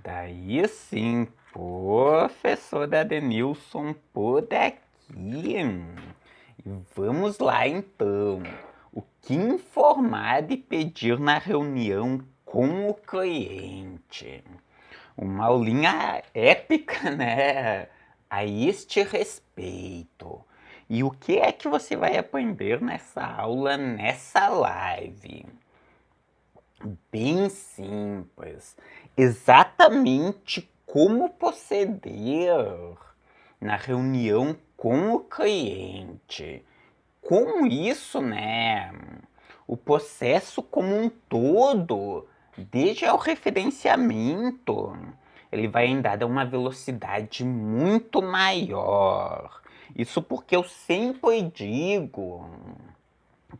Daí sim, professor Adenilson por aqui. E vamos lá então. O que informar e pedir na reunião com o cliente? Uma aulinha épica, né? A este respeito. E o que é que você vai aprender nessa aula, nessa live? Bem simples. Exatamente como proceder na reunião com o cliente. Com isso, né, o processo como um todo, desde o referenciamento, ele vai andar a uma velocidade muito maior. Isso porque eu sempre digo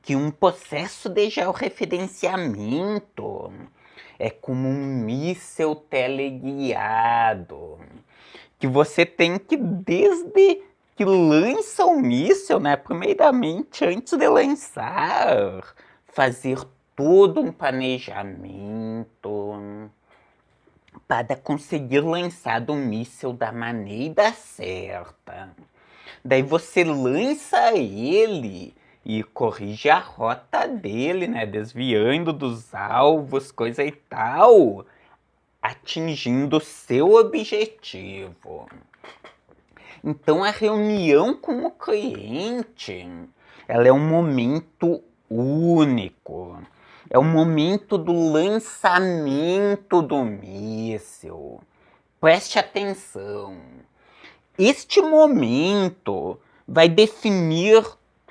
que um processo de georreferenciamento é como um míssil teleguiado, que você tem que, desde que lança o míssil, né, primeiramente, antes de lançar, fazer todo um planejamento para conseguir lançar o míssil da maneira certa. Daí você lança ele e corrige a rota dele, né? Desviando dos alvos, coisa e tal, atingindo o seu objetivo. Então a reunião com o cliente, ela é um momento único. É o momento do lançamento do míssil. Preste atenção. Este momento vai definir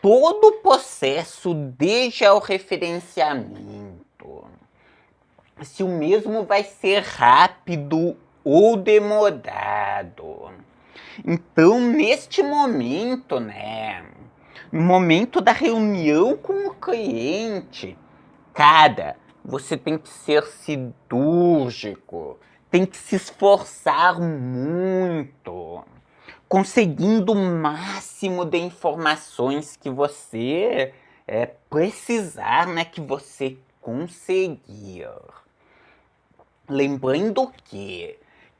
todo o processo de georreferenciamento. Se o mesmo vai ser rápido ou demorado. Então, neste momento, né, no momento da reunião com o cliente, cara, você tem que ser cirúrgico, tem que se esforçar muito, conseguindo o máximo de informações que você precisar, né, que você conseguir. Lembrando que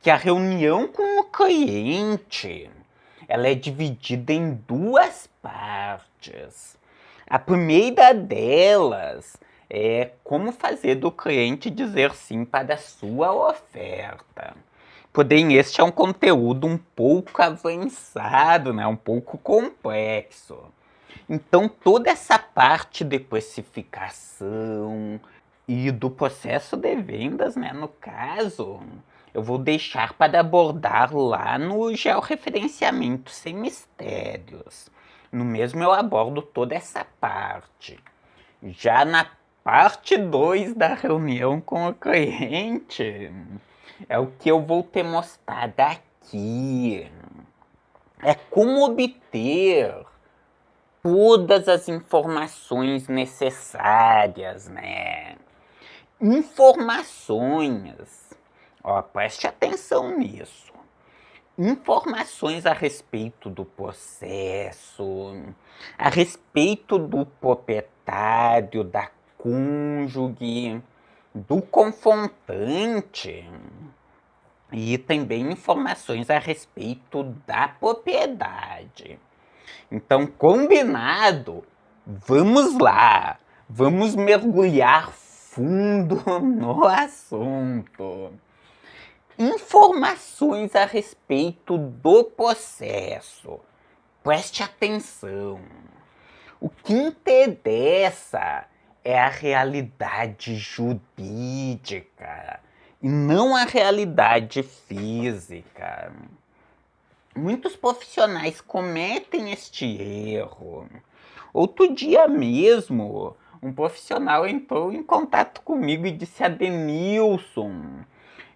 a reunião com o cliente, ela é dividida em duas partes. A primeira delas é como fazer do cliente dizer sim para a sua oferta. Porém, este é um conteúdo um pouco avançado, né? Um pouco complexo. Então, toda essa parte de precificação e do processo de vendas, né, no caso, eu vou deixar para abordar lá no georreferenciamento sem mistérios. No mesmo eu abordo toda essa parte. Já na parte 2 da reunião com o cliente, é o que eu vou te mostrar daqui. É como obter todas as informações necessárias, né? Informações. Ó, preste atenção nisso. Informações a respeito do processo, a respeito do proprietário, da cônjuge, do confrontante e também informações a respeito da propriedade. Então, combinado, vamos lá, vamos mergulhar fundo no assunto. Informações a respeito do processo. Preste atenção. O que interessa é a realidade jurídica e não a realidade física. Muitos profissionais cometem este erro. Outro dia mesmo, um profissional entrou em contato comigo e disse: Adenilson,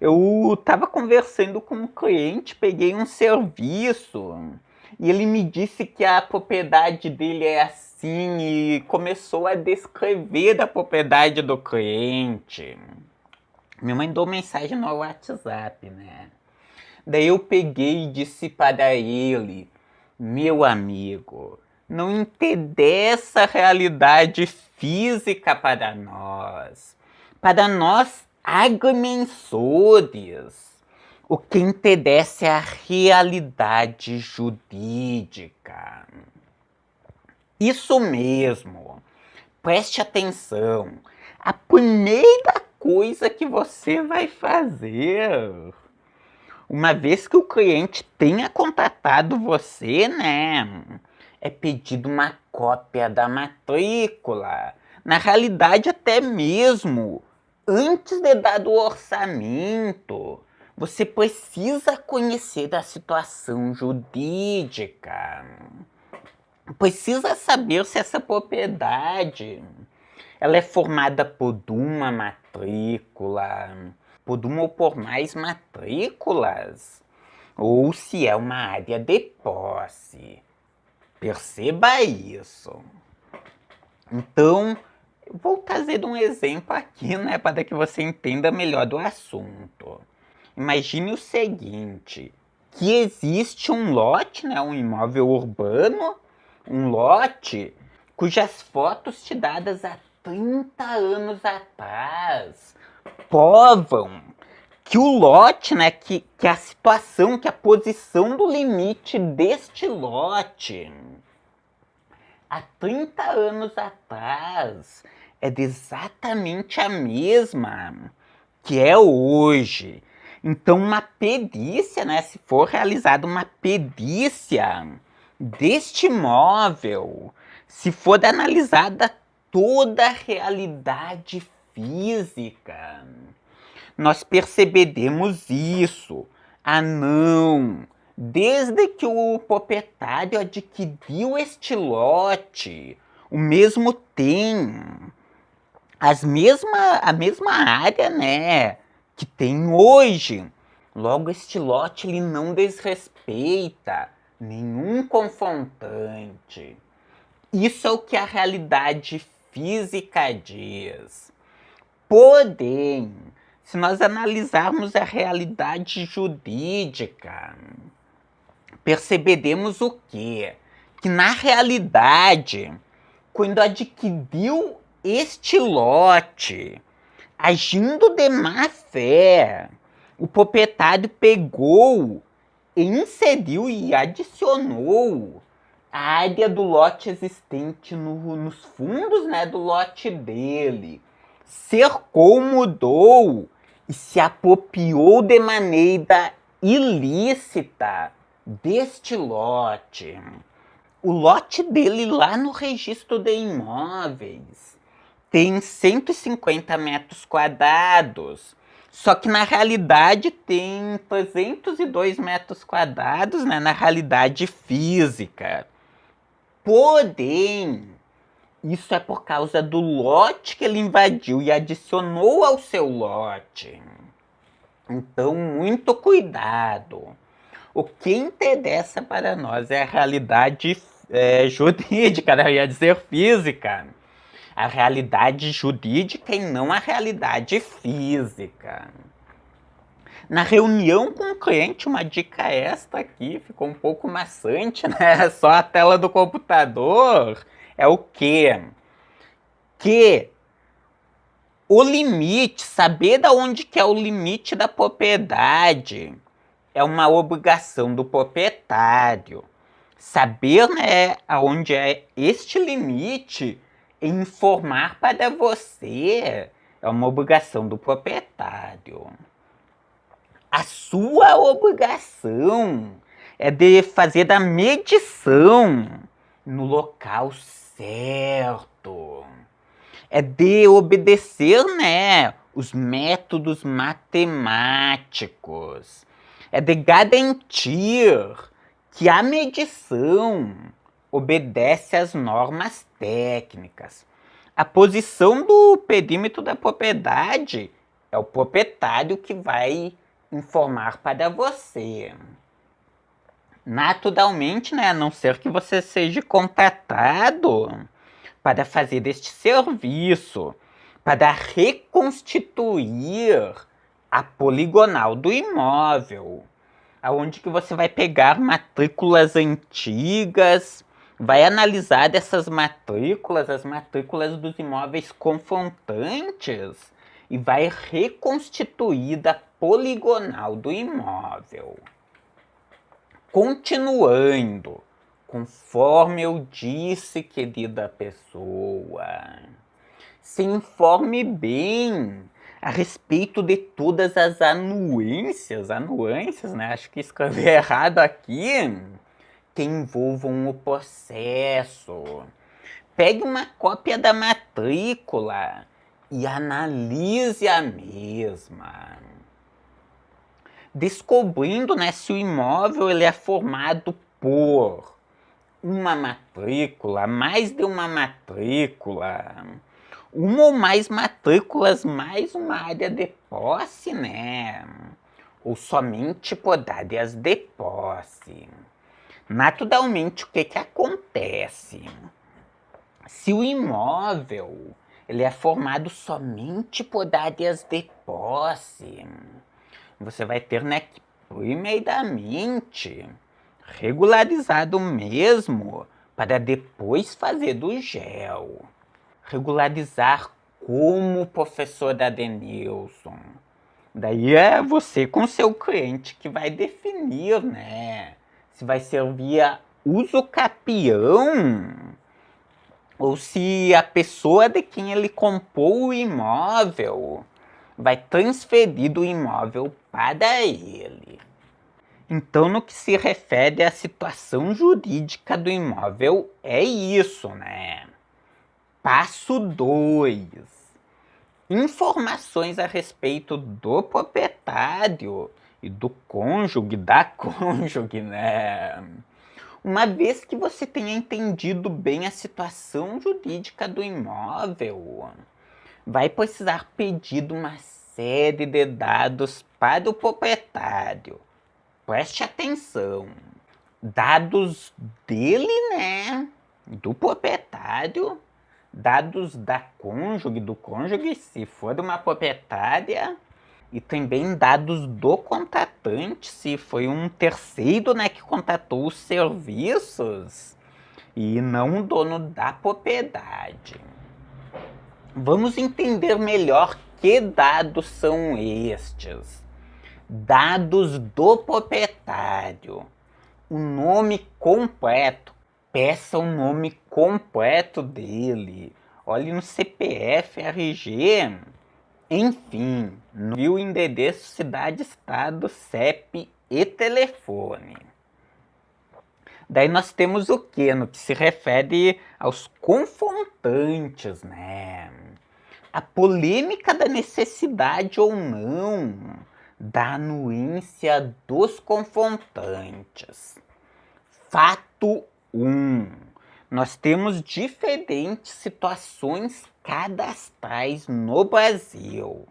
eu estava conversando com um cliente, peguei um serviço e ele me disse que a propriedade dele é assim e começou a descrever a propriedade do cliente. Me mandou mensagem no WhatsApp, né? Daí eu peguei e disse para ele: meu amigo, não interessa a realidade física para nós. Para nós agrimensores, O que interessa é a realidade jurídica. Isso mesmo. Preste atenção. A primeira coisa que você vai fazer, uma vez que o cliente tenha contratado você, né, é pedir uma cópia da matrícula. Na realidade, até mesmo antes de dar o orçamento, você precisa conhecer a situação jurídica. Precisa saber se essa propriedade ela é formada por uma matrícula, por uma ou por mais matrículas, ou se é uma área de posse. Perceba isso. Então, eu vou trazer um exemplo aqui, né, para que você entenda melhor do assunto. Imagine o seguinte, que existe um lote, né, um imóvel urbano, um lote cujas fotos tiradas há 30 anos atrás provam que o lote, né, que a situação, que a posição do limite deste lote há 30 anos atrás é exatamente a mesma que é hoje. Então, uma perícia, né, se for realizada uma perícia deste imóvel, se for analisada toda a realidade física, nós perceberemos isso. Ah, não! Desde que o proprietário adquiriu este lote, o mesmo tem a mesma área, né, que tem hoje. Logo, este lote ele não desrespeita nenhum confrontante. Isso é o que a realidade física diz. Porém, se nós analisarmos a realidade jurídica, perceberemos o quê? Que na realidade, quando adquiriu este lote, agindo de má fé, o proprietário pegou, inseriu e adicionou a área do lote existente nos fundos, né, do lote dele. Cercou, mudou e se apropriou de maneira ilícita deste lote. O lote dele lá no registro de imóveis tem 150 metros quadrados. Só que na realidade tem 302 metros quadrados, né, na realidade física. Porém, isso é por causa do lote que ele invadiu e adicionou ao seu lote. Então, muito cuidado. O que interessa para nós é a realidade jurídica, né? Eu ia dizer física. A realidade jurídica e não a realidade física. Na reunião com o cliente, uma dica extra aqui, ficou um pouco maçante, né? Só a tela do computador. É o quê? Que o limite, saber da onde que é o limite da propriedade, é uma obrigação do proprietário. Saber, né, aonde é este limite e informar para você é uma obrigação do proprietário. A sua obrigação é de fazer a medição no local certo. É de obedecer, né, os métodos matemáticos. É de garantir que a medição obedece às normas técnicas. A posição do perímetro da propriedade é o proprietário que vai informar para você. Naturalmente, né, a não ser que você seja contratado para fazer este serviço, para reconstituir a poligonal do imóvel, aonde que você vai pegar matrículas antigas, vai analisar dessas matrículas, as matrículas dos imóveis confrontantes, e vai reconstituir da poligonal do imóvel. Continuando, conforme eu disse, querida pessoa, se informe bem a respeito de todas as anuências, né? Acho que escrevi errado aqui, que envolvam o processo. Pegue uma cópia da matrícula e analise a mesma, descobrindo, né, se o imóvel ele é formado por uma matrícula, mais de uma matrícula, uma ou mais matrículas, mais uma área de posse, né? Ou somente por áreas de posse. Naturalmente, o que acontece? Se o imóvel ele é formado somente por áreas de posse, você vai ter, né, que primeiramente regularizado mesmo para depois fazer do gel. Regularizar como, professor Adenilson? Daí é você com seu cliente que vai definir, né? Se vai ser via uso capião ou se a pessoa de quem ele comprou o imóvel vai transferir do imóvel para ele. Então, no que se refere à situação jurídica do imóvel, é isso, né? Passo 2. Informações a respeito do proprietário e do cônjuge, da cônjuge, né? Uma vez que você tenha entendido bem a situação jurídica do imóvel, vai precisar pedir uma série de dados para o proprietário. Preste atenção. Dados dele, né? Do proprietário. Dados da cônjuge, do cônjuge, se for uma proprietária. E também dados do contratante, se foi um terceiro, né, que contratou os serviços e não o dono da propriedade. Vamos entender melhor que dados são estes. Dados do proprietário. O nome completo. Peça o nome completo dele. Olhe no CPF, RG. Enfim, no endereço, cidade, estado, CEP e telefone. Daí nós temos o que? No que se refere aos confrontantes, né? A polêmica da necessidade ou não da anuência dos confrontantes. Fato 1. Nós temos diferentes situações cadastrais no Brasil.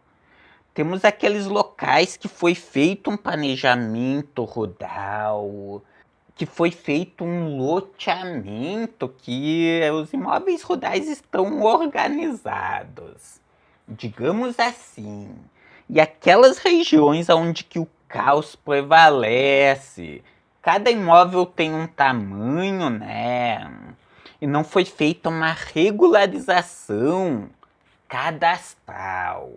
Temos aqueles locais que foi feito um planejamento rural, que foi feito um loteamento, que os imóveis rurais estão organizados, digamos assim. E aquelas regiões onde que o caos prevalece, cada imóvel tem um tamanho, né? E não foi feita uma regularização cadastral.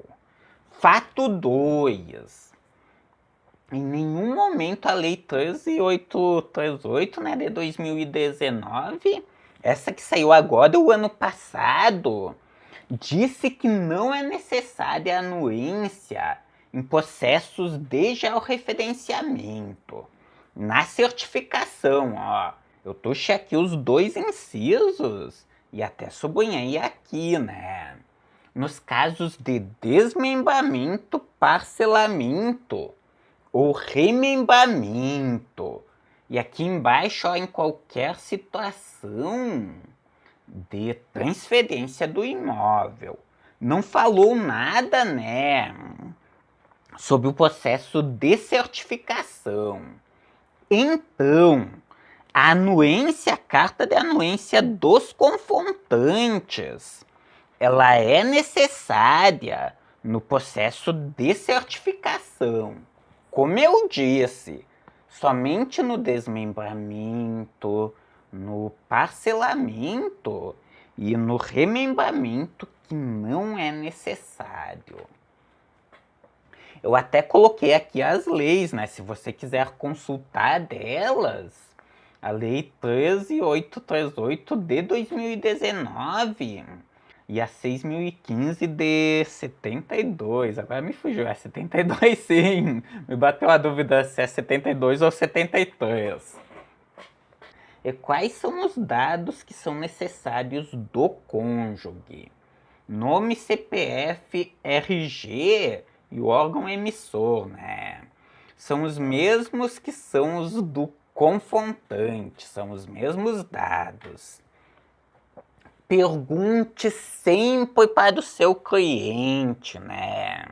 Fato 2. Em nenhum momento a Lei 13838, né, de 2019, essa que saiu agora o ano passado, disse que não é necessária anuência em processos de georreferenciamento. Na certificação, ó, eu trouxe aqui os dois incisos e até sublinhei aqui, né? Nos casos de desmembramento, parcelamento ou remembramento. E aqui embaixo, ó, em qualquer situação de transferência do imóvel. Não falou nada, né, sobre o processo de certificação. Então, a anuência, a carta de anuência dos confrontantes, ela é necessária no processo de certificação. Como eu disse, somente no desmembramento, no parcelamento e no remembramento que não é necessário. Eu até coloquei aqui as leis, né? Se você quiser consultar delas, a Lei 13838 de 2019 e a 6.015 de 72. Agora me fugiu, é 72 sim. Me bateu a dúvida se é 72 ou 73. E quais são os dados que são necessários do cônjuge? Nome, CPF, RG e o órgão emissor, né? São os mesmos que são os do confrontante, são os mesmos dados. Pergunte sempre para o seu cliente, né?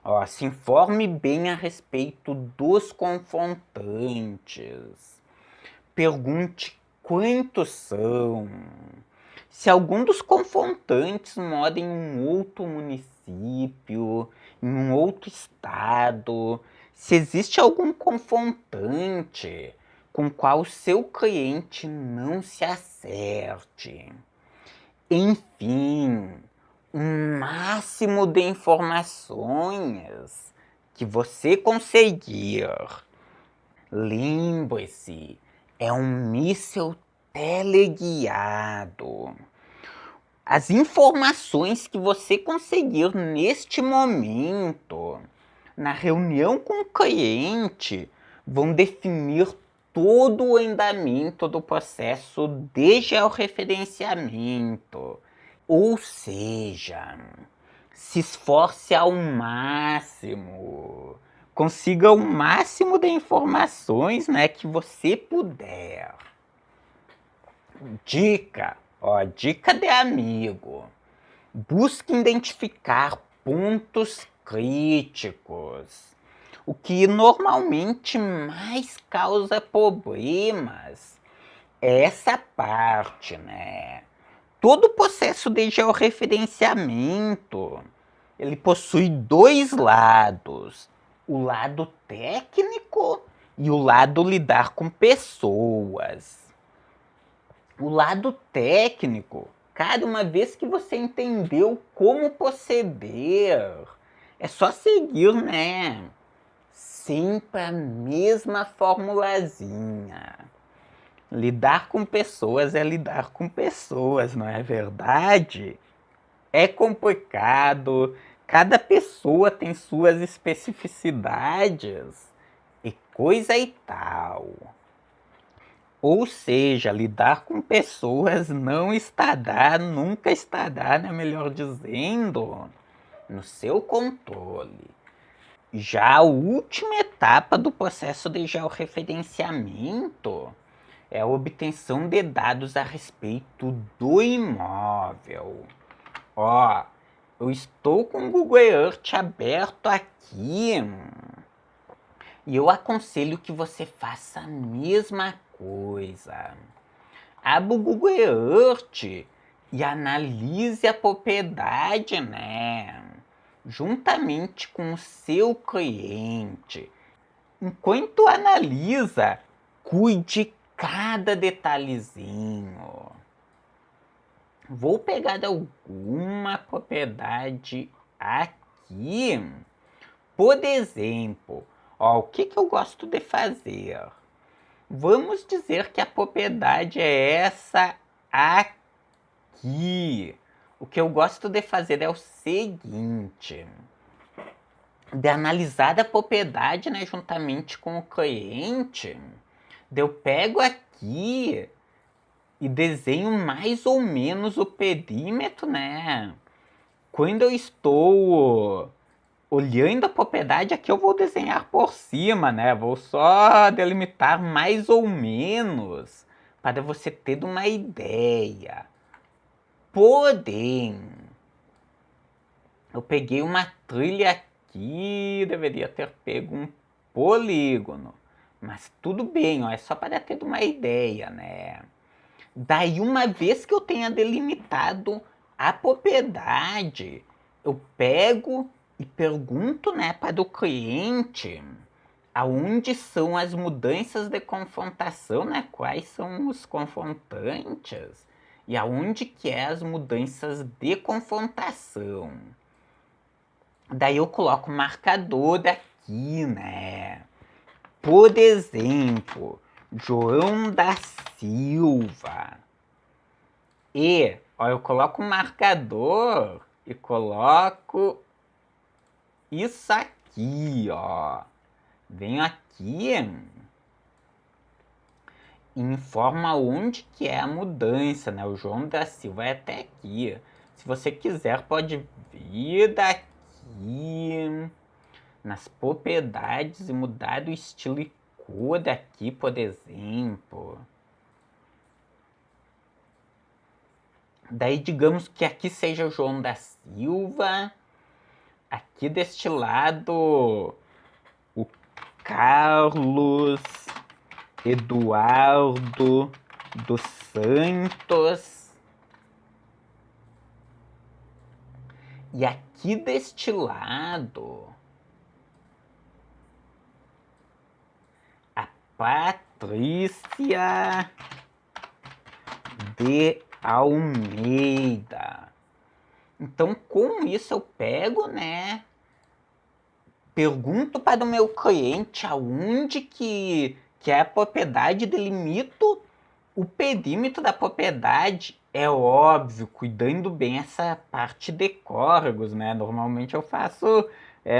Ó, se informe bem a respeito dos confrontantes. Pergunte quantos são. Se algum dos confrontantes mora em um outro município, em um outro estado, se existe algum confrontante com qual seu cliente não se acerte. Enfim, um máximo de informações que você conseguir. Lembre-se, é um míssil teleguiado. As informações que você conseguir neste momento, na reunião com o cliente, vão definir todo o andamento do processo de georreferenciamento. Ou seja, se esforce ao máximo. Consiga o máximo de informações, né, que você puder. Dica, ó, dica de amigo. Busque identificar pontos críticos. O que normalmente mais causa problemas é essa parte, né? Todo o processo de georreferenciamento, ele possui dois lados. O lado técnico e o lado lidar com pessoas. O lado técnico, cara, uma vez que você entendeu como proceder, é só seguir, né? Sempre a mesma formulazinha. Lidar com pessoas é lidar com pessoas, não é verdade? É complicado, cada pessoa tem suas especificidades e coisa e tal. Ou seja, lidar com pessoas não estará, nunca estará, né, melhor dizendo, no seu controle. Já a última etapa do processo de georreferenciamento é a obtenção de dados a respeito do imóvel. Ó, eu estou com o Google Earth aberto aqui e eu aconselho que você faça a mesma coisa. Abra o Google Earth e analise a propriedade, né? Juntamente com o seu cliente. Enquanto analisa, cuide cada detalhezinho. Vou pegar alguma propriedade aqui. Por exemplo, ó, o que eu gosto de fazer? Vamos dizer que a propriedade é essa aqui. O que eu gosto de fazer é o seguinte: de analisar a propriedade, né, juntamente com o cliente, eu pego aqui e desenho mais ou menos o perímetro, né? Quando eu estou olhando a propriedade, aqui eu vou desenhar por cima, né? Vou só delimitar mais ou menos para você ter uma ideia. Porém, eu peguei uma trilha aqui, deveria ter pego um polígono. Mas tudo bem, ó, é só para ter uma ideia, né? Daí, uma vez que eu tenha delimitado a propriedade, eu pego e pergunto, né, para o cliente aonde são as mudanças de confrontação, né? Quais são os confrontantes e aonde que é as mudanças de confrontação. Daí eu coloco o marcador daqui, né? Por exemplo, João da Silva. E, ó, eu coloco o marcador e coloco isso aqui, ó. Venho aqui e informa onde que é a mudança, né? O João da Silva é até aqui. Se você quiser, pode vir daqui nas propriedades e mudar o estilo e cor daqui, por exemplo. Daí, digamos que aqui seja o João da Silva. Aqui deste lado, o Carlos Eduardo dos Santos. E aqui deste lado, a Patrícia de Almeida. Então, com isso eu pego, né? Pergunto para o meu cliente aonde que é a propriedade, delimito o perímetro da propriedade. É óbvio, cuidando bem essa parte de córregos, né? Normalmente eu faço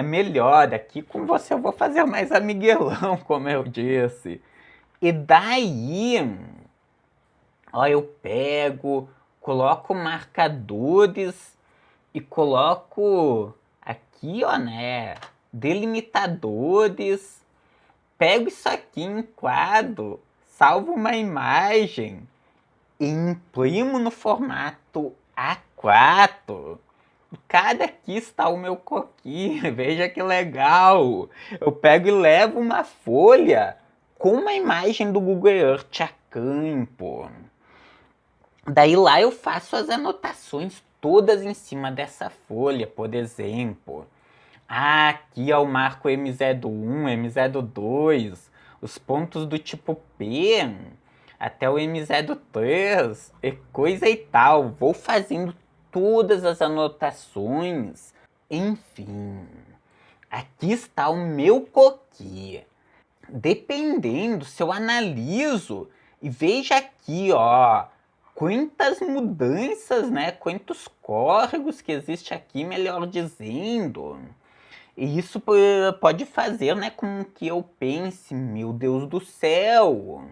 melhor. Aqui com você eu vou fazer mais amiguelão, como eu disse. E daí, ó, eu pego, coloco marcadores e coloco aqui, ó, né? Delimitadores. Pego isso aqui, enquadro, salvo uma imagem e imprimo no formato A4. Cada aqui está o meu coquinho, veja que legal. Eu pego e levo uma folha com uma imagem do Google Earth a campo. Daí lá eu faço as anotações todas em cima dessa folha, por exemplo. Aqui é o marco MZ1, MZ2, os pontos do tipo P até o MZ3 e coisa e tal. Vou fazendo todas as anotações. Enfim, aqui está o meu coquê. Dependendo, se eu analiso e vejo aqui, ó, quantas mudanças, né? Quantos córregos que existe aqui, melhor dizendo. E isso pode fazer, né, com que eu pense, meu Deus do céu,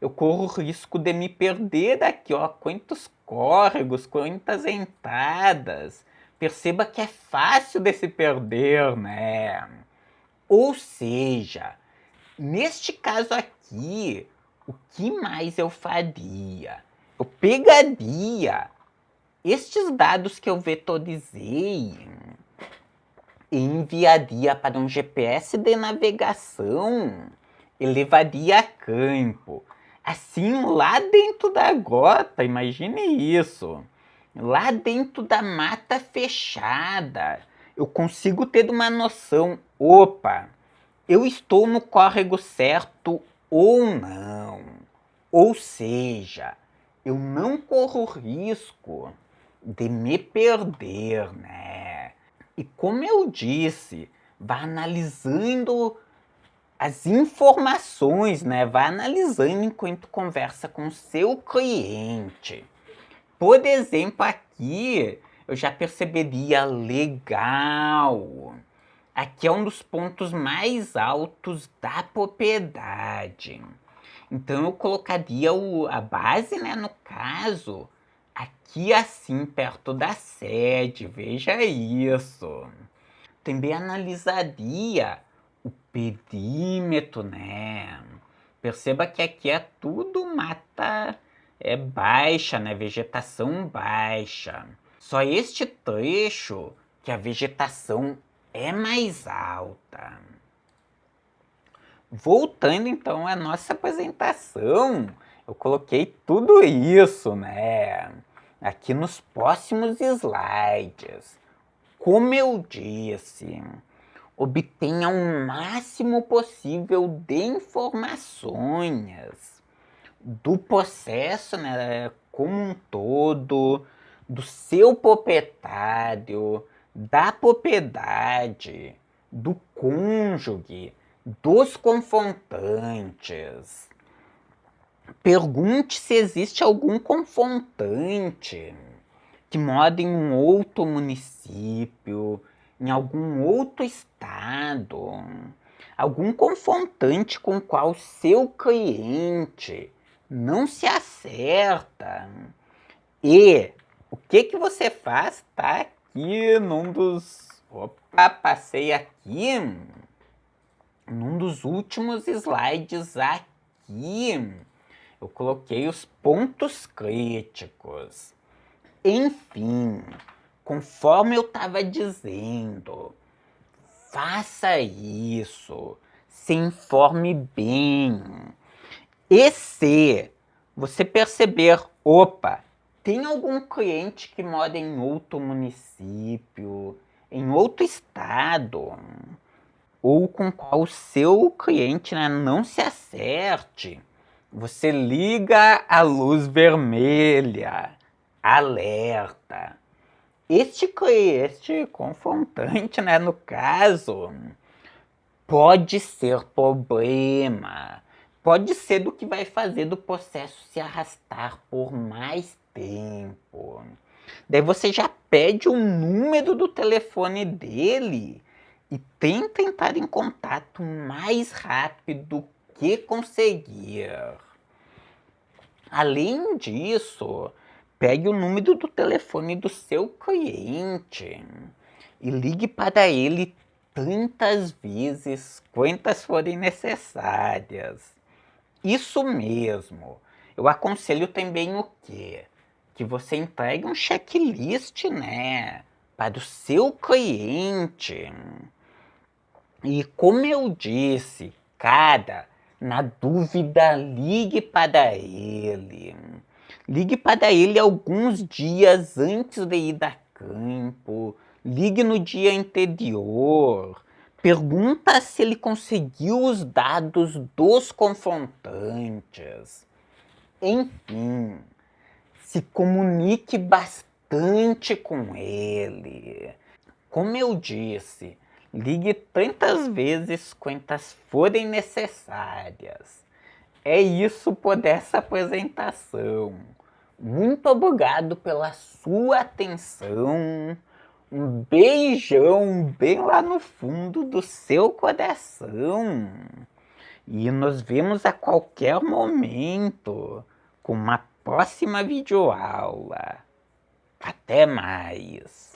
eu corro o risco de me perder daqui, ó, quantos córregos, quantas entradas. Perceba que é fácil de se perder, né? Ou seja, neste caso aqui, o que mais eu faria? Eu pegaria estes dados que eu vetorizei e enviaria para um GPS de navegação e levaria a campo. Assim, lá dentro da grota, imagine isso, lá dentro da mata fechada, eu consigo ter uma noção, opa, eu estou no córrego certo ou não. Ou seja, eu não corro risco de me perder, né? E como eu disse, vá analisando as informações, né? Vá analisando enquanto conversa com o seu cliente. Por exemplo, aqui eu já perceberia legal. Aqui é um dos pontos mais altos da propriedade. Então eu colocaria a base, né, no caso, aqui assim, perto da sede. Veja isso. Também analisaria o perímetro, né? Perceba que aqui é tudo mata baixa, né? Vegetação baixa. Só este trecho que a vegetação é mais alta. Voltando então à nossa apresentação, eu coloquei tudo isso, né? Aqui nos próximos slides. Como eu disse, obtenha o máximo possível de informações do processo, né, como um todo, do seu proprietário, da propriedade, do cônjuge, dos confrontantes. Pergunte se existe algum confrontante que mora em um outro município, em algum outro estado, algum confrontante com o qual seu cliente não se acerta. E o que você faz? Tá aqui num dos... Opa, passei aqui. Num dos últimos slides aqui. Eu coloquei os pontos críticos. Enfim, conforme eu estava dizendo, faça isso, se informe bem. E se você perceber, opa, tem algum cliente que mora em outro município, em outro estado, ou com qual o seu cliente, né, não se acerte, você liga a luz vermelha, alerta. Este confrontante, né, no caso, pode ser problema. Pode ser do que vai fazer do processo se arrastar por mais tempo. Daí você já pede o número do telefone dele e tenta entrar em contato mais rápido que conseguir. Além disso, pegue o número do telefone do seu cliente e ligue para ele tantas vezes quantas forem necessárias. Isso mesmo. Eu aconselho também o quê? Que você entregue um checklist, né? Para o seu cliente. E como eu disse, na dúvida, ligue para ele. Ligue para ele alguns dias antes de ir a campo. Ligue no dia anterior. Pergunta se ele conseguiu os dados dos confrontantes. Enfim, se comunique bastante com ele. Como eu disse, ligue tantas vezes quantas forem necessárias. É isso por essa apresentação. Muito obrigado pela sua atenção. Um beijão bem lá no fundo do seu coração. E nos vemos a qualquer momento com uma próxima videoaula. Até mais!